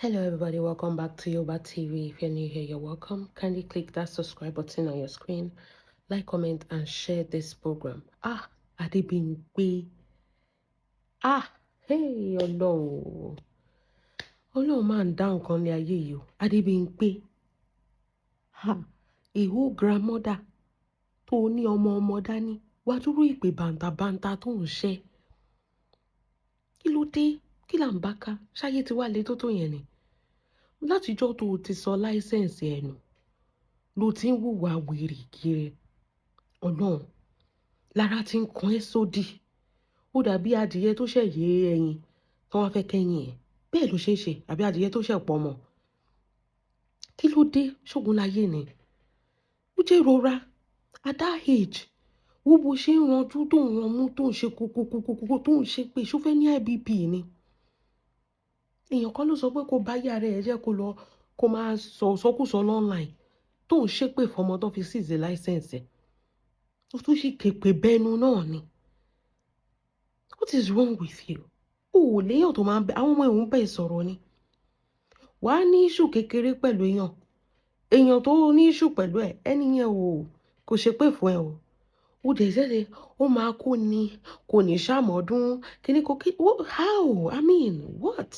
Hello everybody, welcome back to Yoba TV. If you're new here, you're welcome. Kindly click that subscribe button on your screen, like, comment, and share this program. Adebimpe. Hey, Ọlọ́run máa ń dá nǹkan lé ayé yìí o. Adebimpe. A whole grandmother tó ní ọmọ dání. Wá dúró ìpè bàǹtàbàǹtà tó ń ṣe. Kí ló dé? Kí là ń bá ká? Ṣáyé ti wá le tó yẹn ni. Látijọ́ tó o ti sọ láísẹ̀nsì ẹ̀ nù ló ti ń hùwà wèrè kiri. Ọlọ́run, lára ti ń kan ẹ́ sódì. Ó dàbí adìyẹ tó ṣẹ̀ yé ẹyin tí wọ́n fẹ́ kẹ́yìn ẹ̀. Bẹ́ẹ̀ ló ṣe é ṣe, àbí adìyẹ tó ṣẹ̀ pọ̀ mọ́. Kí ló dé? Ṣógun láyé ni. Ó jẹ́ ìrora. At that age, wo bó ṣe ń ranjú tó ń ranmú tó ń ṣe kókókókókó tó ń ṣe pé ṣó fẹ́ ní IBP ni. Èèyàn kan ló sọ pé kó bá yàrá ẹ̀ jẹ́ kó máa sọkúsọ online tó ń ṣépè fọmọ tó fi seize license ẹ̀. Ó tún ṣì képe bẹ́nu náà ni. What is wrong with you? O ò léyàn tó máa ń bẹ àwọn ọmọ ìhùn bẹ́ẹ̀ sọ̀rọ̀ ni. Wà á ní issue kékeré pẹ̀lú èèyàn tó ní issue pẹ̀lú ẹ̀ ẹni yẹn kò ṣépè fún ẹ o. Ó dẹ̀ ṣẹ̀ṣẹ̀ ó máa kú ni kò ní ṣàmọ́dún kíní kò kí how? I mean what?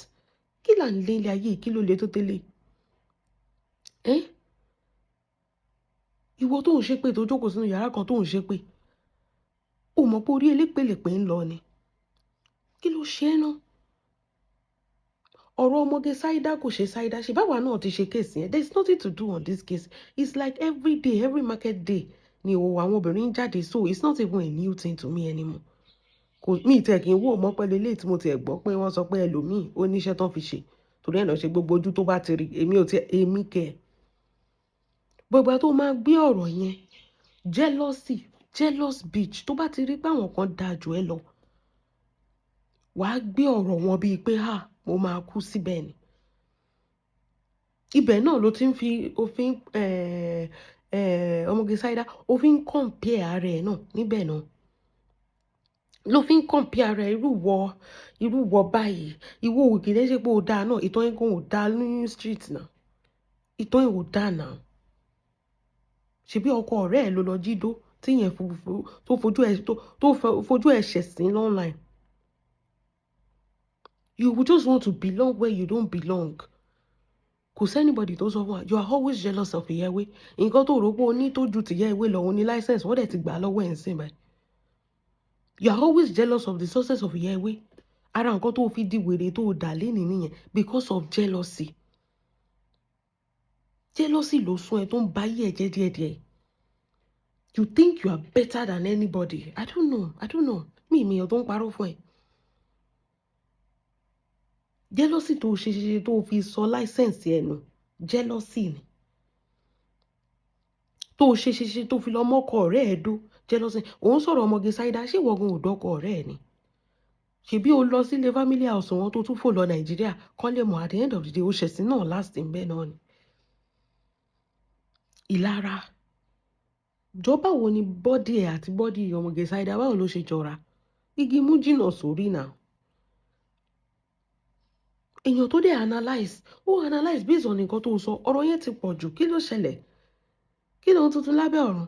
Kí là ń lé ilé ayé kí ló lè tó tẹ́lẹ̀? Ìwọ tó ń ṣépè tó jókòó sínú yàrá kan tó ń ṣépè. O mọ̀ pé orí elépèlépè ń lọ ni. Kí ló ṣe é náà? Ọ̀rọ̀ ọmọge Saida kò ṣe Saida ṣe báwa náà ti ṣe case yẹn. There is nothing to do on this case. It's like every day, every market day ni àwọn obìnrin jáde, so it's not even a new thing to me anymore. Mi tẹ̀ kí n wò mọ́ pẹ̀lú eléyìí tí mo ti ẹ̀ gbọ́ pé wọ́n sọ pé ẹlòmíì ó níṣẹ́ tán fi ṣe torí ẹ̀ náà ṣe gbogbo ojú tó bá ti rí èmi kẹ̀. Gbogbo tó máa gbé ọ̀rọ̀ yẹn jealous bitch tó bá ti rí pé àwọn kan dáa jù ẹ lọ wàá gbé ọ̀rọ̀ wọn bíi pé mo máa kú síbẹ̀ ni. Ibẹ̀ náà ló ti ń fi òfin ọmọge Saida òfin compare ara ẹ̀ náà níbẹ̀ náà ló fi ń compare ara ẹ̀ irú wọ báyìí ìwọ òkèlè ṣe pé ó dáa náà ìtàn ẹ̀gàn ò dáa ní street náà ìtàn ẹ̀ ò dáa náà ṣebí ọkọ ọ̀rẹ́ ẹ̀ ló lọ jídó tíyẹn tó fojú ẹ̀ ṣẹ̀sín online. You just want to belong where you don't belong. Kò sẹ́nibọ̀dì tó sọ fún wa you are always jealous of ìyá ewé nǹkan tó rò pé o ní tó ju tìyá ewé lọ òun ní license wọ́n dẹ̀ ti gbà lọ́wọ́ ẹ̀ ń sìn báyìí. You are always jealous of the success of ìyá ewé ara nǹkan tó fi di wèrè tó dà lénìí nìyẹn because of jealousy. Jealousy ló sún ẹ tó ń bá yí ẹ̀jẹ̀ díẹ̀díẹ̀. You think you are better than anybody. I don't know. Mi ìmìyàn tó ń parọ́ fún ẹ. Jealousy tó ṣe tó fi sọ license ẹ nù jealousy ni. Tó ṣe tó fi lọ mọ́kọ ọ̀rẹ́ ẹ̀ dó jealousy. Òun sọ̀rọ̀ ọmọge Saida ṣé ìwọ gan ò dọ́kọ ọ̀rẹ́ ẹ̀ ni. Ṣebí o lọ sílé family house wọn tó tún fò lọ Nàìjíríà kán lè mọ̀ at the end of the day ó ṣẹ̀sìn náà last in bẹ́ẹ̀ náà ni. Ìlara jọba wo ni bọ́dì ẹ̀ àti bọ́dì ọmọge Saida báwo ló ṣe jọra igi mú jìnnà sórí náà. Èèyàn tó dé analyse based on nǹkan tó sọ ọ̀rọ̀ yẹn ti pọ̀ jù kí ló ṣẹlẹ̀ kí ló ń tuntun lábẹ́ ọ̀run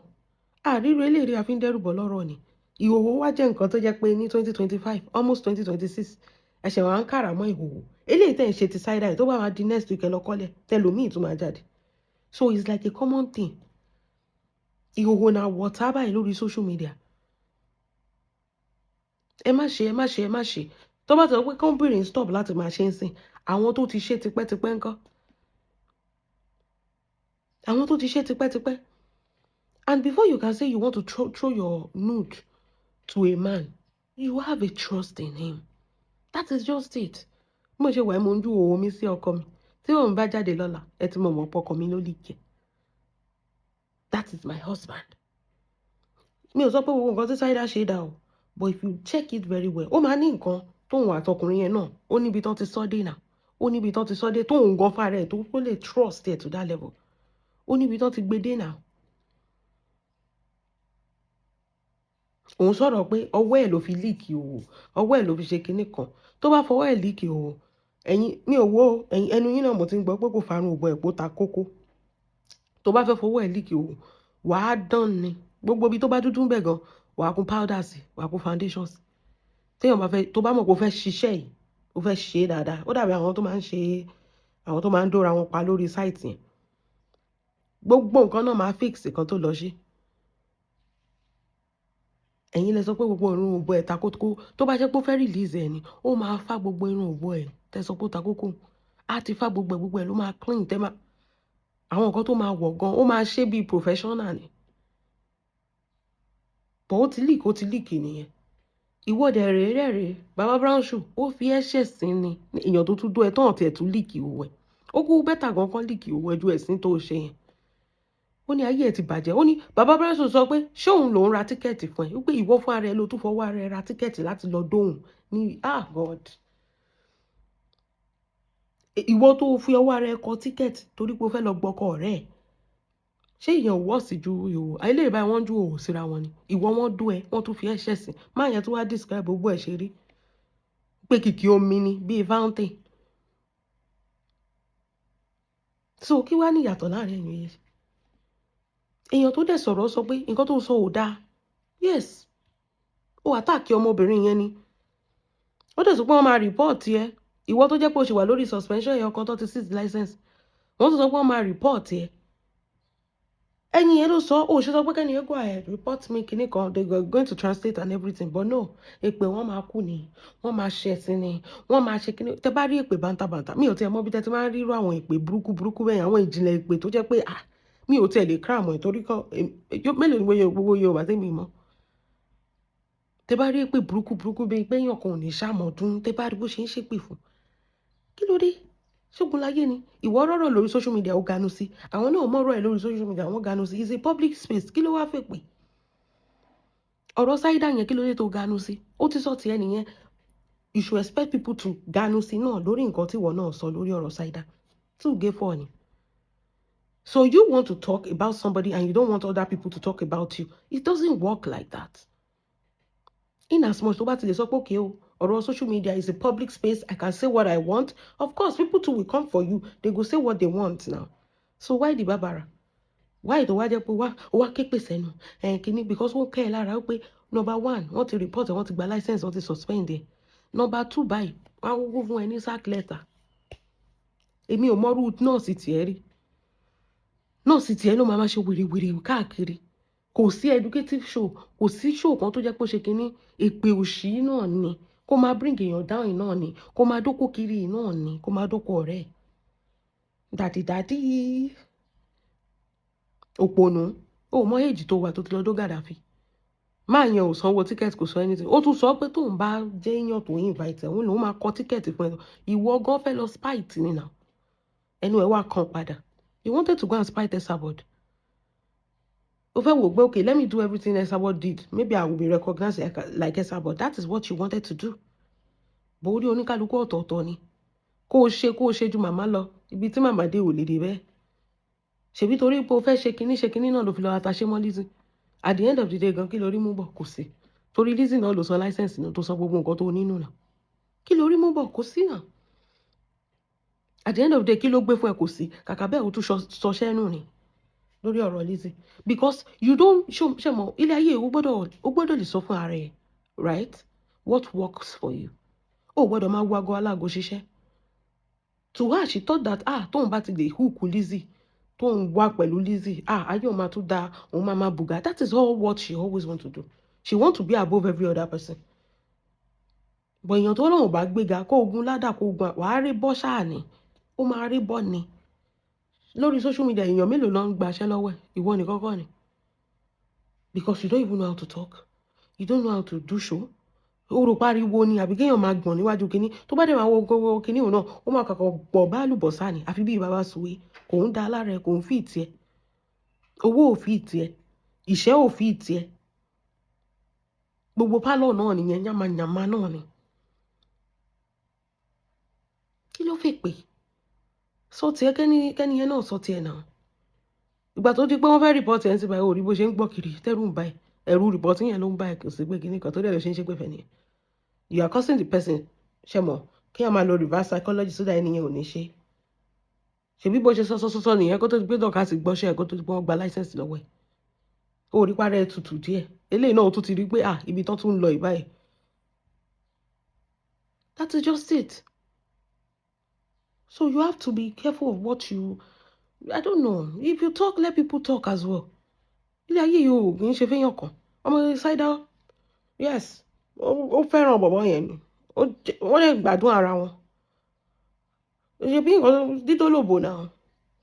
àríro eléèrè àfíndẹ́rùbọ̀ lọ́rọ̀ ni ìhòòhò wá jẹ́ nǹkan tó jẹ́ pé ní 2025 almost 2026 ẹ̀ṣẹ̀ wà ń kàrà mọ́ ìhòòhò eléyìí tẹ̀ ń ṣe ti Saida ẹ̀ tó bá máa di next week ẹ lọ kọ́lẹ̀ tẹlòmíì tún máa jáde so it's like a common thing ìhòòhò náà wọ̀tá báyìí lórí social media ẹ má ṣe tó bá sọ pé kọ́ńbìnrin stop láti máa ṣe ń sìn àwọn tó ti ṣe tipẹ́tipẹ́ ńkọ́ àwọn tó ti ṣe tipẹ́tipẹ́ and before you can say you want to throw your nude to a man you have a trust in him that is just it. Mo ṣe wà mo ń ju òwò mi sí ọkọ mi tí òun bá jáde lọ́la ẹ ti mọ̀ mọ́ pọkọ mi ló lè jẹ that is my husband. Mi ò sọ pé gbogbo nǹkan tí Saida ṣe dá o but if you check it very well ó máa ní nǹkan tóun àtọkùnrin yẹn náà ó níbi tán ti sọ dé náà ó níbi tán ti sọ dé tóun gan fara ẹ̀ tó lè trust ẹ̀ to that level ó níbi tán ti gbé dé náà. Òun sọ̀rọ̀ pé ọwọ́ ẹ̀ ló fi líìkì òwò ọwọ́ ẹ̀ ló fi ṣe kinní kan tó bá fọwọ́ ẹ̀ líìkì òwò ẹ̀yin mi ò wo ẹnu yín náà mo ti ń gbọ́ pé kò farun ògbọ́n ẹ̀ pò ta kókó tó bá fẹ́ fowó ẹ̀ líkì o wàá dán ni gbogbo ibi tó bá dúdú ń bẹ̀ gan wàá kún powder sí wàá kún foundation sí téèyàn bá fẹ́ tó bá mọ̀ pé o fẹ́ ṣiṣẹ́ yìí o fẹ́ ṣe é dáadáa ó dàbí àwọn tó máa ń dóra wọn pa lórí sáìtì yẹn gbogbo nǹkan náà máa fix kan tó lọ ṣe ẹ̀yin lẹ sọ pé gbogbo irun òbò ẹ̀ ta kókó tó bá jẹ́ pé ó fẹ́ release ẹ̀ ni ó máa fá gbogbo irun òbò ẹ̀ tẹ́ sọ pé ó ta kókó á ti fá gbogbo ẹ̀ ló máa clean tẹ́ máa àwọn nǹkan tó máa wọ̀ gan ó máa ṣe bíi professional ni bọ̀ ó ti leak nìyẹn ìwọ́de rèé baba brown shoe ó fi ẹ̀ṣẹ̀ sí ni èèyàn tó tún dó ẹ tán àti ẹ̀ tún leak òwò ẹ̀ ó kú bẹ́tà gan kan leak òwò ẹ̀ ju ẹ̀sìn tó ṣe yẹn ó ní ayé ẹ̀ ti bàjẹ́ ó ní baba brown shoe sọ pé ṣé òun lòún ra tíkẹ́ẹ̀tì fún ẹ wípé ìwọ fún ara ẹ ló tún fọwọ́ ara ẹ ra tíkẹ́ẹ̀tì láti lọ dóhùn ní god ìwọ tó fi ọwọ́ ara ẹ kọ tíkẹ́ẹ̀tì torí pé o fẹ́ lọ gbọ́kọ ọ̀rẹ́ ẹ̀ ṣé èèyàn wọ́ sí ju ìwò àìlè báyìí wọ́n ju òwò síra wọn ni ìwọ wọn dó ẹ wọ́n tún fi ẹ̀ṣẹ̀ sí máa yẹn tó wá describe gbogbo ẹ̀ ṣe rí pé kìkì omi ni bíi fountain so kí wá ní ìyàtọ̀ láàrin ẹ̀yìn yẹn èèyàn tó dẹ̀ sọ̀rọ̀ sọ pé nǹkan tó sọ ò dáa yes ó àtàkì ọmọbìnrin yẹn ni ó dẹ̀ sọ pé wọ́n máa rìpọ́ọ̀tì ẹ ìwọ tó jẹ́ pé o ṣì wà lórí suspension yẹn ọkàn tó ti seize license wọ́n tún sọ pé wọ́n máa rìpọ́ọ̀tì ẹ ẹni yẹn ló sọ ó ṣe sọ pé kẹ́ni yẹn go ahead report me kíní kan they are going to translate and everything but no èpè wọ́n máa kú ni wọ́n máa ṣe ẹ̀sìn ni wọ́n máa ṣe kíní tẹ bá rí èpè bàǹtàbàǹtà mi ò tiẹ̀ mọ̀ bí tẹ ti máa ń rírú àwọn èpè burúkú bẹ́ẹ̀ àwọn ìjìnlẹ̀ èpè tó jẹ́ pé mi ò tiẹ̀ lè kíráàmù ẹ̀ torí kan mélòó ni gbogbo Yorùbá tẹ́mi mọ́ tẹ bá rí èpè burúkú bẹ́ẹ̀ pé èèyàn kan ò ní ṣàmọ̀dún tẹ bá rí bó ṣe ń ṣépè fún kí ló dé ṣógun láyé ni ìwọ rọrọ lórí social media ó ganu sí àwọn náà mọ̀rọ̀ ẹ̀ lórí social media wọ́n ganu sí is a public space kí ló wá fẹ́ pé ọ̀rọ̀ Saida yẹn kí ló dé tó ganu sí ó ti sọ tiẹ̀ nìyẹn you should expect people to ganu sí náà lórí nǹkan tí ìwọ náà sọ lórí ọ̀rọ̀ Saida tí ò gé fọ́ ni so you want to talk about somebody and you don't want other people to talk about you it doesn't work like that in as much tó bá ti lè sọ pé òkè o ọ̀rọ̀ social media is a public space I can say what I want of course people too will come for you they go say what they want now so why the babara why tó wá jẹ́ pé wá képe sẹ́nu kìíní because wọ́n kẹ́ ẹ lára pé number one wọ́n ti report wọ́n ti gba license wọ́n ti suspend ẹ̀ number two báyìí wọ́n á kókó fún ẹ ní sack letter èmi ò mọ́rú nọ́ọ̀sì tiẹ̀ rí nọ́ọ̀sì tiẹ̀ ló máa ṣe wèrèwèrè káàkiri kò sí educative show kò sí show kan tó jẹ́ pé ó ṣe kínní èpè òṣì náà ni kó máa bring èèyàn down náà ni kó máa dókó kiri náà ni kó máa dókó ọ̀rẹ́ dàdí òpònú ó mọ èjì tó wà tó ti lọ dó Gàdáfì máa yẹn ò sanwó tíkẹ́ẹ̀tì kò sọ anything ó tún sọ pé tóun bá jẹ́ èèyàn tó invite òun lòun máa kọ tíkẹ́ẹ̀tì fún ẹ ìwọ gan fẹ́ lọ spite ni now ẹnu ẹ wá kan padà you wanted to go and spite Esabod o fẹ́ wò pé okay let me do everything Esabod did maybe I will be recognized like Esabod that is what you wanted to do bó orí oníkálukú ọ̀tọ̀ọ̀tọ̀ ni kó o ṣe ju màmá lọ ibi tí màmá dé ò lè dé bẹ́ẹ̀ ṣèbí torí pé o fẹ́ ṣe kinní náà ló fi lọ àtàṣe mọ́ Lizzy at the end of the day gan kí lórí mú bọ̀ kò sí torí Lizzy náà ló sọ láìsẹ̀nsì náà tó sọ gbogbo nǹkan tó nínú náà kí lórí mú bọ̀ kò sí náà at the end of the day kí ló gbé fún ẹ kò sí kàkà bẹ́ẹ̀ o tún sọṣẹ́ nù ni lórí ọ̀rọ̀ Lizzy because you don't ṣe mọ̀ ilé ayé o gbọ́dọ̀ lè sọ fún ara ẹ right what works for you o gbọ́dọ̀ máa wo aago aláago ṣiṣẹ́ to her she thought that tóun bá ti lè hook Lizzy tóun wá pẹ̀lú Lizzy ayé òun máa tún da òun máa bùgà that is all what she always want to do she want to be above every other person but èèyàn tó lọ́wọ́ bá gbéga kó ogun ládà kó ogun wàá rí bọ́ ṣáà ni ó máa rí bọ́ ni lórí social media èèyàn mélòó ló ń gbaṣẹ́ lọ́wọ́ ẹ̀ ìwọ nìkan kọ́ ni because you don't even know how to talk you don't know how to do show ó rò pariwo ni àbí kéèyàn máa gbọ̀n níwájú kínní tó bá dẹ̀ máa wo gbogbo kínní òun náà ó máa kàkọ́ gbọ̀ bá àlùbọ̀sà ni àfi bí bàbá sùwé kò ń da alára ẹ̀ kò ń fi ìtì ẹ̀ owó ò fi ìtì ẹ̀ ìṣẹ́ ò fi ìtì ẹ̀ gbogbo pálọ̀ náà nìyẹn yàmàyàmà náà ni kí ló fẹ́ pè sọ tiẹ̀ kẹ́ni yẹn náà sọ tiẹ̀ náà ìgbà tó di pé wọ́n fẹ́ rìpọ́tì ẹ̀ ń sì báyìí orí bó ṣe ń gbọ́ kiri tẹ́rù ń bá ẹ̀ ẹ̀rù rìpọ́tì yẹn ló ń bá ẹ̀ kò sí pé kíní kan tó dẹ̀ lọ ṣe ń ṣe pé fẹ́ nìyẹn you are causing the person ṣe mọ̀ kí a máa lo reverse psychology so that ẹnìyẹn ò ní ṣe ṣebí bó ṣe sọ nìyẹn kó tó di pé dọ̀ka sì gbọ́ṣẹ́ ẹ̀ kó tó di pé wọ́n gba láìsẹ̀nsì lọ́wọ́ ẹ̀ ó rí parẹ́ tutù díẹ̀ eléyìí náà ó tún ti rí pé ibi tán tún ń lọ ìbáyìí. That is just it. So you have to be careful of what you, I don't know, if you talk, let people talk as well. Ilé ayé yìí ò kì í ṣe fẹ́yàn kan ọmọ Saida, yes ó fẹ́ràn bọ̀bọ̀ yẹn ni wọ́n lè gbádùn ara wọn ṣe bí nǹkan dídólòbò náà,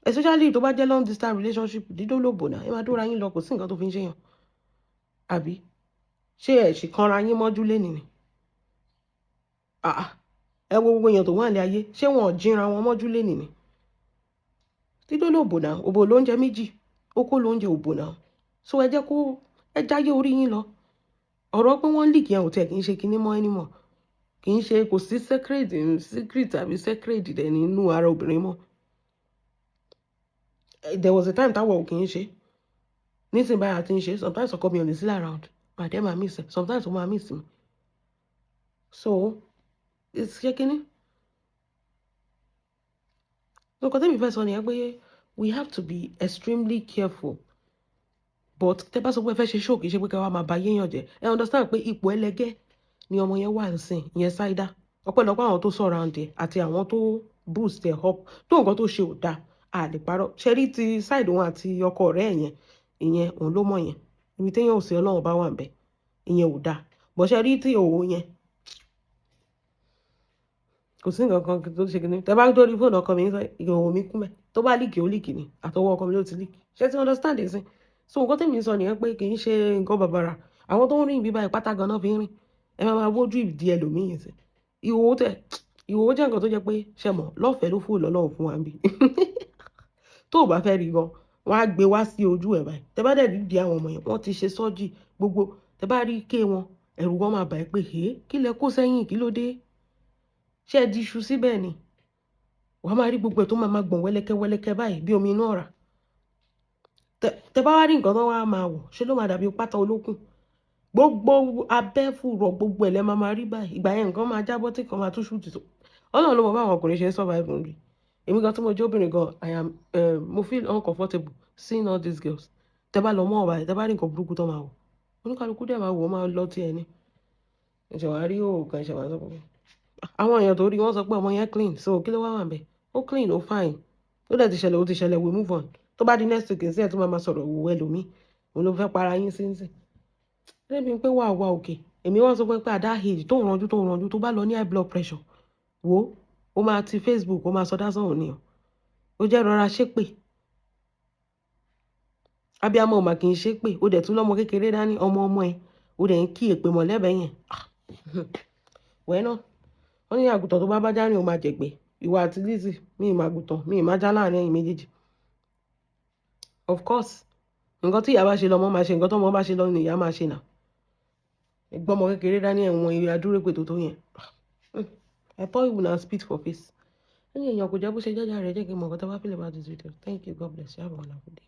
especially tó bá jẹ́ long distance relationship dídólòbò náà ẹ máa dóra yín lọ kò sí nǹkan tó fi ń ṣèyàn àbí ṣé ẹ̀ sì kanra yín mọ́jú lénìí ni ẹ wo gbogbo èèyàn tó wà ní ayé ṣé wọn ò jínra wọn mọ́jú lénìí ni dídólòbò náà òbò lóúnjẹ méjì ó kó lóúnjẹ òbò náà so ẹ jẹ́ kó ẹ jáyé orí yín lọ ọ̀rọ̀ pé wọ́n leak yẹn ò tẹ̀ kì í ṣe kinní mọ́ anymore kì í ṣe kò sí secret àbí secret dẹ̀ nínú ara obìnrin mọ́. There was a time táwọn ò kì í ṣe nísìnyí báyìí àti ń ṣe sometimes ọkọ mi ò ní sí around my dear ma miss sometimes ó máa miss me so it's ṣe kinní. nǹkan tẹ́mi fẹ́ sọ nìyẹn pé we have to be extremely careful but tẹ́ bá sọ pé ẹ fẹ́ ṣe show kì í ṣe pé ká wá máa ba yéèyàn jẹ́ ẹ understand pé ipò ẹlẹgẹ́ ni ọmọ yẹn wà nsìn ìyẹn Saida ọpẹ́lọpẹ́ àwọn tó surround ẹ̀ àti àwọn tó boost ẹ̀ up tó nǹkan tó ṣe ò dáa àdìparọ́ ṣẹ́rí ti side wọn àti ọkọ rẹ̀ yẹn ìyẹn òun ló mọ̀ yẹn ibi téèyàn ò sí Ọlọ́run bá wà ń bẹ̀ ìyẹn ò dáa bọ́ ṣẹ́rí tí òwò yẹn kò sí nǹkan kan tó ṣe kìíní tẹ bá dórí fóònù ọkọ mi ìhòòhò mi kú mẹ tó bá líkì ó líkì ni àtọwọ́ ọkọ mi ló ti líkì ṣé ti understand ẹ sìn so nǹkan tèmi sọ nìyẹn pé kì í ṣe nǹkan bàbàrà àwọn tó ń rìn bíbá ìpátá ganan fi ń rìn ẹ máa wójú ìdí ẹlòmíyìn sí ìhòòhò jẹ́ nǹkan tó jẹ́ pé ṣe mọ̀ lọ́fẹ̀ẹ́ ló fún Ọlọ́run fún wa ń bí tó o bá fẹ́ rí gan wọ́n á gbé wá sí ojú ẹ̀ báyìí tẹ bá dẹ̀ rí di àwọn ọmọ yẹn wọ́n ti ṣe sọ́jì gbogbo tẹ bá rí ké wọn ẹ̀rù wọn máa bà ẹ́ pé kí lẹ kó sẹ́yìn kí ló dé ṣé ẹ di iṣu síbẹ̀ ni wàá máa rí gbogbo ẹ̀ tó máa gbọ̀n wẹ́lẹ́kẹ́ báyìí bí omi inú ọ̀rá tẹ bá wá rí nǹkan tó wá máa wọ̀ ṣé ló máa dàbí pátá olókùn gbogbo abẹ́fùrọ̀ gbogbo ẹ̀ lẹ́ máa rí báyìí ìgbà yẹn nǹkan máa jábọ́ tí kan máa tún ṣùtì tó Ọlọ́run ló mọ báwọn ọkùnrin ṣe ń survive rí èmi gan tí mo jẹ́ obìnrin gan mo feel uncomfortable seeing all these girls tẹ bá lọ mọ́ ọ̀bà tẹ bá rí nǹkan burúkú tó máa wọ̀ oníkàlùkù dẹ̀ máa wọ̀ máa lọ tiẹ̀ ni ìṣẹ̀wárí òògùn ìṣẹ̀wá sọ pé àwọn èèyàn tó rí wọn sọ pé ọmọ yẹn clean so kí ló wá wà ń bẹ ó clean ó fine ó dẹ̀ ti ṣẹlẹ̀ we move on tó bá di next week ẹ̀ tó máa sọ̀rọ̀ òwò ẹlòmíì òun ló fẹ́ para yín sí nsìn lẹ́bi pé wà òkè èmi wọ́n sọ pé at that age tó ń ranjú tó bá lọ ní high blood pressure wo ó máa ti Facebook ó máa sọ dásán òní ó jẹ́ rọra ṣépè abiyamọ ò mà kì í ṣépè ó dẹ̀ tún lọ́mọ kékeré dání ọmọ ẹ̀ ó dẹ̀ ń kí èpè mọ̀lẹ́bẹ̀ yẹn wẹ́ẹ́ náà wọ́n ní àgùntàn tó bá bá já rìn ó máa jẹ̀gbẹ́ ìwà àti Lizzy mi ì máa àgùntàn mi ì máa já láàrin ẹ̀yìn méjèèjì of course nǹkan tí ìyá bá ṣe lọ́mọ máa ṣe nǹkan tó ọmọ bá ṣe lọ́mọ ìyá máa ṣe nà ẹgbọ́n ọmọ kékeré dání ẹ̀wọ̀n ìrìn àdúrópè tó yẹn I thought you would not spit for face ẹni èèyàn kò jẹ́ bó ṣe jẹ́jà rẹ̀ jẹ́ kí n mọ̀ nǹkan tó bá feel about this video. Thank you, God bless you, have a wonderful day.